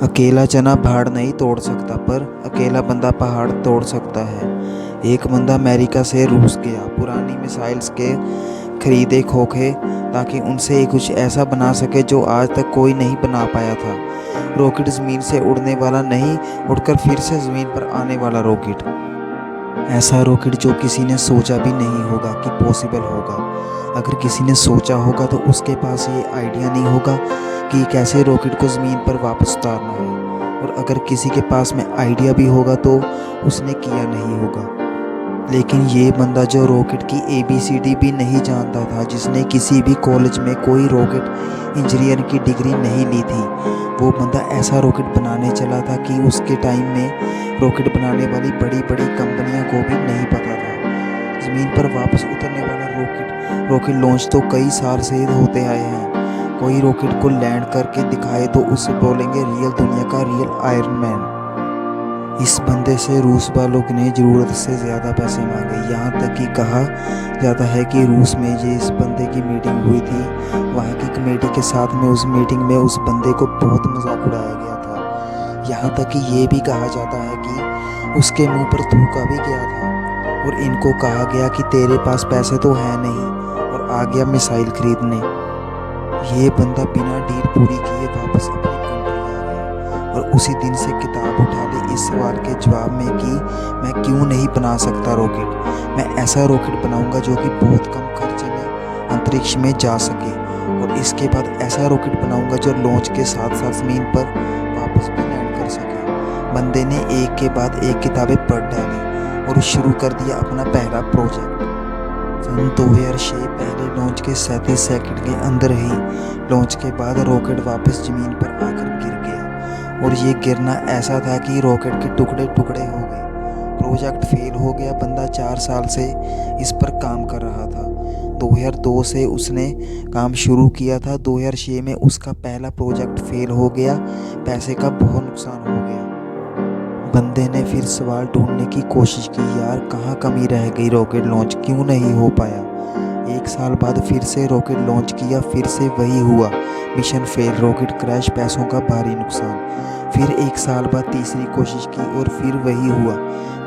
अकेला चना भाड़ नहीं तोड़ सकता, पर अकेला बंदा पहाड़ तोड़ सकता है। एक बंदा अमेरिका से रूस गया, पुरानी मिसाइल्स के खरीदे खोखे ताकि उनसे कुछ ऐसा बना सके जो आज तक कोई नहीं बना पाया था। रॉकेट ज़मीन से उड़ने वाला नहीं, उड़कर फिर से ज़मीन पर आने वाला रॉकेट। ऐसा रॉकेट जो किसी ने सोचा भी नहीं होगा कि पॉसिबल होगा। अगर किसी ने सोचा होगा तो उसके पास ये आइडिया नहीं होगा कि कैसे रॉकेट को ज़मीन पर वापस उतारना है, और अगर किसी के पास में आइडिया भी होगा तो उसने किया नहीं होगा। लेकिन ये बंदा जो रॉकेट की ABCD भी नहीं जानता था, जिसने किसी भी कॉलेज में कोई रॉकेट इंजीनियर की डिग्री नहीं ली थी, वो बंदा ऐसा रॉकेट बनाने चला था कि उसके टाइम में रॉकेट बनाने वाली बड़ी बड़ी कंपनियों को भी नहीं पता था। ज़मीन पर वापस उतरने वाला रॉकेट लॉन्च तो कई साल से होते आए हैं। कोई रॉकेट को लैंड करके दिखाए तो उसे बोलेंगे रियल दुनिया का रियल आयरन मैन। इस बंदे से रूस वालों ने ज़रूरत से ज़्यादा पैसे मांगे, यहाँ तक कि कहा जाता है कि रूस में जिस बंदे की मीटिंग हुई थी, वहाँ की कमेटी के साथ में उस मीटिंग में उस बंदे को बहुत मजाक उड़ाया गया था। यहाँ तक कि ये भी कहा जाता है कि उसके मुंह पर थूका भी गया था, और इनको कहा गया कि तेरे पास पैसे तो है नहीं, और आ गया मिसाइल खरीदने। ये बंदा बिना डील पूरी किए वापस अपनी कंट्री आ गया, और उसी दिन से किताब उठा ली इस सवाल के जवाब में कि मैं क्यों नहीं बना सकता रॉकेट। मैं ऐसा रॉकेट बनाऊंगा जो कि बहुत कम खर्चे में अंतरिक्ष में जा सके, और इसके बाद ऐसा रॉकेट बनाऊंगा जो लॉन्च के साथ साथ ज़मीन पर वापस भी लैंड कर सके। बंदे ने एक के बाद एक किताबें पढ़ डाली और शुरू कर दिया अपना पहला प्रोजेक्ट। सन 2006 पहले लॉन्च के 37 सेकंड के अंदर ही लॉन्च के बाद रॉकेट वापस ज़मीन पर आकर गिर गया, और ये गिरना ऐसा था कि रॉकेट के टुकड़े टुकड़े हो गए। प्रोजेक्ट फेल हो गया। बंदा 4 साल से इस पर काम कर रहा था। 2002 से उसने काम शुरू किया था। 2006 में उसका पहला प्रोजेक्ट फेल हो गया। पैसे का बहुत नुकसान हो गया। बंदे ने फिर सवाल ढूंढने की कोशिश की, यार कहाँ कमी रह गई, रॉकेट लॉन्च क्यों नहीं हो पाया। 1 साल बाद फिर से रॉकेट लॉन्च किया, फिर से वही हुआ, मिशन फेल, रॉकेट क्रैश, पैसों का भारी नुकसान। फिर 1 साल बाद तीसरी कोशिश की और फिर वही हुआ,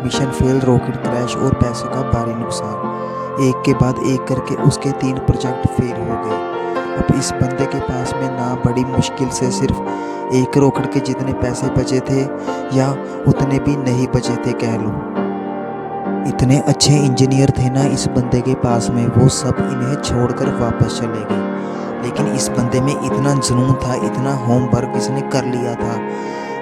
मिशन फेल, रॉकेट क्रैश और पैसों का भारी नुकसान। एक के बाद एक करके उसके 3 प्रोजेक्ट फेल हो गए। अब इस बंदे के पास में ना बड़ी मुश्किल से सिर्फ एक रॉकेट के जितने पैसे बचे थे, या उतने भी नहीं बचे थे कह लो। इतने अच्छे इंजीनियर थे ना इस बंदे के पास में, वो सब इन्हें छोड़कर वापस चले गए। लेकिन इस बंदे में इतना जुनून था, इतना होमवर्क इसने कर लिया था।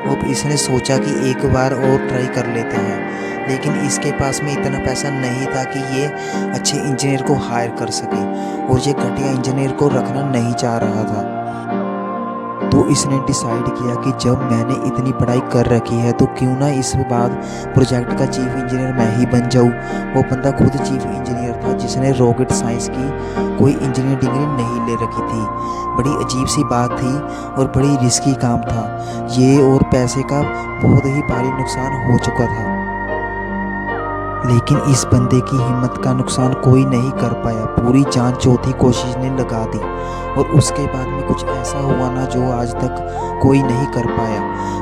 अब इसने सोचा कि एक बार और ट्राई कर लेते हैं, लेकिन इसके पास में इतना पैसा नहीं था कि ये अच्छे इंजीनियर को हायर कर सके, और ये घटिया इंजीनियर को रखना नहीं चाह रहा था। तो इसने डिसाइड किया कि जब मैंने इतनी पढ़ाई कर रखी है तो क्यों ना इस बाद प्रोजेक्ट का चीफ इंजीनियर मैं ही बन जाऊँ। वो बंदा खुद चीफ इंजीनियर था, जिसने रॉकेट साइंस की कोई इंजीनियर डिग्री नहीं ले रखी थी। बड़ी अजीब सी बात थी और बड़ी रिस्की काम था ये, और पैसे का बहुत ही भारी नुकसान हो चुका था। लेकिन इस बंदे की हिम्मत का नुकसान कोई नहीं कर पाया। पूरी जान चौथी कोशिश ने लगा दी, और उसके बाद में कुछ ऐसा हुआ ना जो आज तक कोई नहीं कर पाया।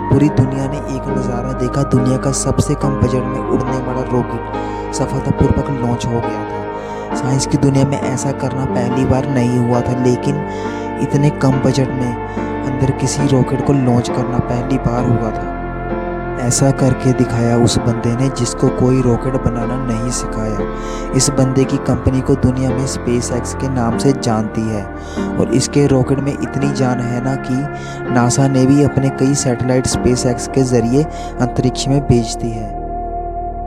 पूरी दुनिया ने एक नज़ारा देखा, दुनिया का सबसे कम बजट में उड़ने वाला रॉकेट सफलतापूर्वक लॉन्च हो गया था। साइंस की दुनिया में ऐसा करना पहली बार नहीं हुआ था, लेकिन इतने कम बजट में अंदर किसी रॉकेट को लॉन्च करना पहली बार हुआ था। ऐसा करके दिखाया उस बंदे ने जिसको कोई रॉकेट बनाना नहीं सिखाया। इस बंदे की कंपनी को दुनिया में स्पेस एक्स के नाम से जानती है, और इसके रॉकेट में इतनी जान है ना कि नासा ने भी अपने कई सैटेलाइट स्पेस एक्स के ज़रिए अंतरिक्ष में भेज दी है।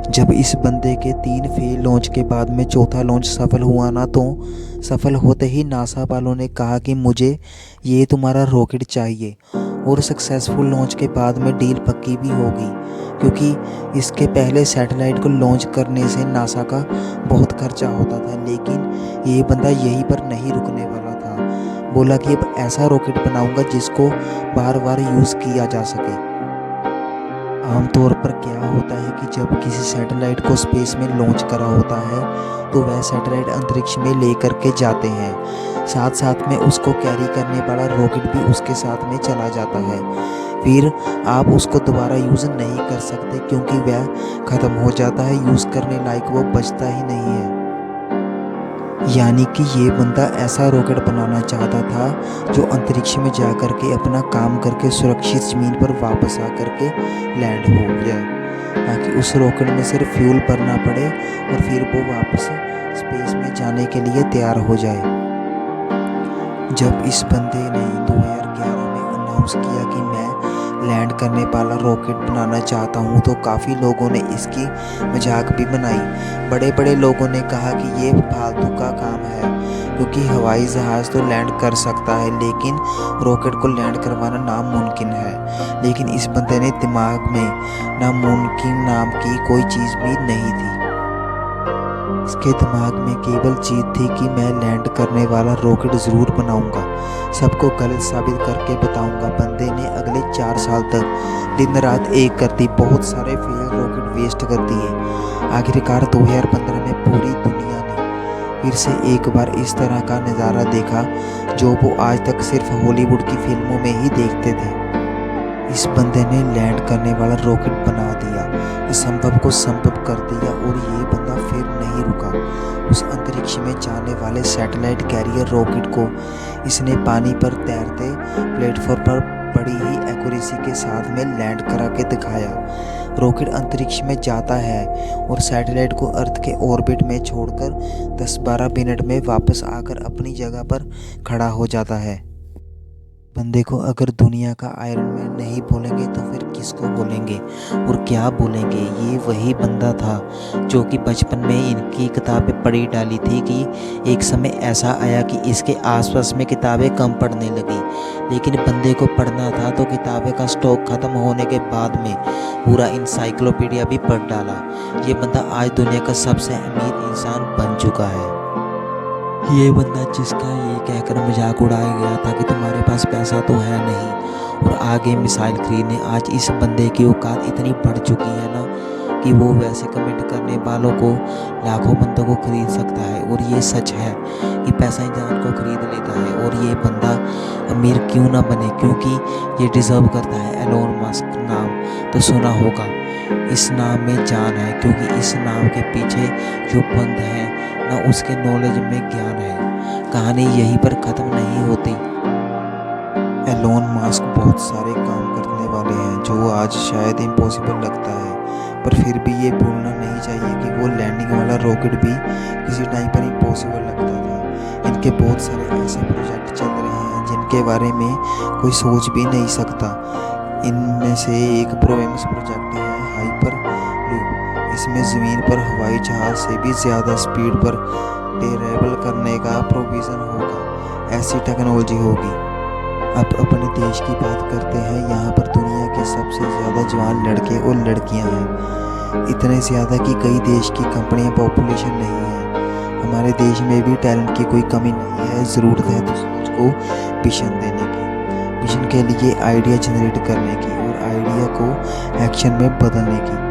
जब इस बंदे के 3 फेल लॉन्च के बाद में चौथा लॉन्च सफल हुआ ना, तो सफल होते ही नासा वालों ने कहा कि मुझे ये तुम्हारा रॉकेट चाहिए। और सक्सेसफुल लॉन्च के बाद में डील पक्की भी हो गई, क्योंकि इसके पहले सैटेलाइट को लॉन्च करने से नासा का बहुत खर्चा होता था। लेकिन ये बंदा यहीं पर नहीं रुकने वाला था। बोला कि अब ऐसा रॉकेट बनाऊंगा जिसको बार बार यूज़ किया जा सके। आमतौर पर क्या होता है कि जब किसी सैटेलाइट को स्पेस में लॉन्च करा होता है तो वह सैटेलाइट अंतरिक्ष में लेकर के जाते हैं, साथ साथ में उसको कैरी करने वाला रॉकेट भी उसके साथ में चला जाता है। फिर आप उसको दोबारा यूज़ नहीं कर सकते क्योंकि वह ख़त्म हो जाता है, यूज़ करने लायक वो बचता ही नहीं है। यानी कि ये बंदा ऐसा रॉकेट बनाना चाहता था जो अंतरिक्ष में जा कर के अपना काम करके सुरक्षित ज़मीन पर वापस आ कर के लैंड हो जाए, ताकि उस रॉकेट में सिर्फ फ्यूल भरना पड़े और फिर वो वापस स्पेस में जाने के लिए तैयार हो जाए। जब इस बंदे ने 2011 में अनाउंस किया कि मैं लैंड करने वाला रॉकेट बनाना चाहता हूँ, तो काफ़ी लोगों ने इसकी मजाक भी बनाई। बड़े बड़े लोगों ने कहा कि ये फालतू का काम है, क्योंकि हवाई जहाज़ तो लैंड कर सकता है लेकिन रॉकेट को लैंड करवाना नामुमकिन है। लेकिन इस बंदे ने दिमाग में नामुमकिन नाम की कोई चीज़ भी नहीं थी। इसके दिमाग में केवल चीज़ थी कि मैं लैंड करने वाला रॉकेट ज़रूर बनाऊंगा, सबको गलत साबित करके बताऊंगा। बंदे ने अगले 4 साल तक दिन रात एक कर दी, बहुत सारे फेल रॉकेट वेस्ट कर दिए। आखिरकार 2015 में पूरी दुनिया ने फिर से एक बार इस तरह का नज़ारा देखा जो वो आज तक सिर्फ हॉलीवुड की फिल्मों में ही देखते थे। इस बंदे ने लैंड करने वाला रॉकेट बना दिया, असंभव को संभव कर दिया, और ये बंदा फिर नहीं रुका। उस अंतरिक्ष में जाने वाले सैटेलाइट कैरियर रॉकेट को इसने पानी पर तैरते प्लेटफॉर्म पर बड़ी ही एक्यूरेसी के साथ में लैंड करा के दिखाया। रॉकेट अंतरिक्ष में जाता है और सैटेलाइट को अर्थ के ऑर्बिट में छोड़कर 10-12 मिनट में वापस आकर अपनी जगह पर खड़ा हो जाता है। बंदे को अगर दुनिया का आयरन मैन नहीं बोलेंगे तो फिर किसको बोलेंगे और क्या बोलेंगे। ये वही बंदा था जो कि बचपन में इनकी किताबें पढ़ी डाली थी कि एक समय ऐसा आया कि इसके आसपास में किताबें कम पढ़ने लगी, लेकिन बंदे को पढ़ना था तो किताबें का स्टॉक ख़त्म होने के बाद में पूरा इंसाइक्लोपीडिया भी पढ़ डाला। ये बंदा आज दुनिया का सबसे अमीर इंसान बन चुका है। ये बंदा जिसका ये कहकर मजाक उड़ाया गया था कि तुम्हारे पास पैसा तो है नहीं और आगे मिसाइल खरीदने, आज इस बंदे की औकात इतनी बढ़ चुकी है ना कि वो वैसे कमेंट करने वालों को लाखों बंदों को खरीद सकता है। और ये सच है कि पैसा इंसान को खरीद लेता है। और ये बंदा अमीर क्यों ना बने, क्योंकि ये डिज़र्व करता है। एलोन मस्क नाम तो सुना होगा, इस नाम में जान है, क्योंकि इस नाम के पीछे जो बंद है ना उसके नॉलेज में ज्ञान है। कहानी यहीं पर ख़त्म नहीं होती। एलोन मस्क बहुत सारे काम करने वाले हैं जो आज शायद इम्पॉसिबल लगता है, पर फिर भी ये भूलना नहीं चाहिए कि वो लैंडिंग वाला रॉकेट भी किसी टाइम पर इम्पॉसिबल लगता था। इनके बहुत सारे ऐसे प्रोजेक्ट चल रहे हैं जिनके बारे में कोई सोच भी नहीं सकता। इनमें से एक प्रोएम्स प्रोजेक्ट है हाइपर लूप। इसमें ज़मीन पर हवाई जहाज़ से भी ज़्यादा स्पीड पर ट्रैवल करने का प्रोविज़न होगा, ऐसी टेक्नोलॉजी होगी। अब अपने देश की बात करते हैं। यहाँ पर दुनिया के सबसे ज़्यादा जवान लड़के और लड़कियाँ हैं, इतने ज़्यादा कि कई देश की कंपनियाँ पॉपुलेशन नहीं है। हमारे देश में भी टैलेंट की कोई कमी नहीं है। ज़रूरत है तो सोच को विजन देने की, विजन के लिए आइडिया जनरेट करने की और आइडिया को एक्शन में बदलने की।